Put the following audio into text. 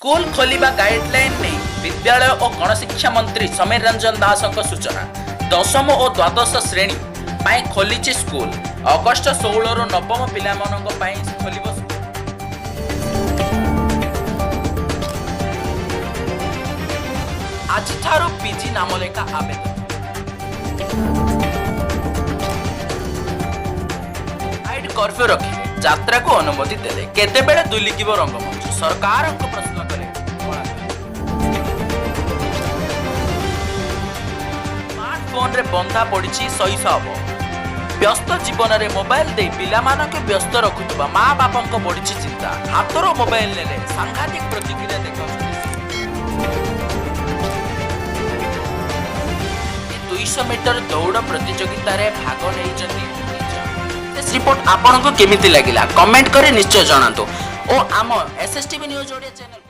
School खोलिबा guideline नहीं विद्यालय और गणशिक्षा मंत्री समीर रंजन दास सूचना। दशम और द्वादश श्रेणी पाई खोली स्कूल। अगस्ट 16 रु नवम पिला खोलिबो स्कूल। आज ठारू पीजी नामलेखा आवेदन। नाइट कर्फ्यू रखिले यात्रा को अनुमति देले केतेबेले दुलिकिबो रंगमंच सरकार को प्रश्न करे। स्मार्टफोन रे बंधा पड़ी शैशव। व्यस्त जीवन रे मोबाइल दे पिला मानके व्यस्त रखुतबा माँ बापन को बड़ी चिंता। हाथर मोबाइल नेले सांघातिक प्रतिक्रिया देखा। 200 मीटर दौड़ प्रतियोगिता रे भाग नहीं। रिपोर्ट आपन को केमिति लागिला कमेंट करे निश्चय जणातु। और आम एसएसटीवी न्यूज ओडिया चैनल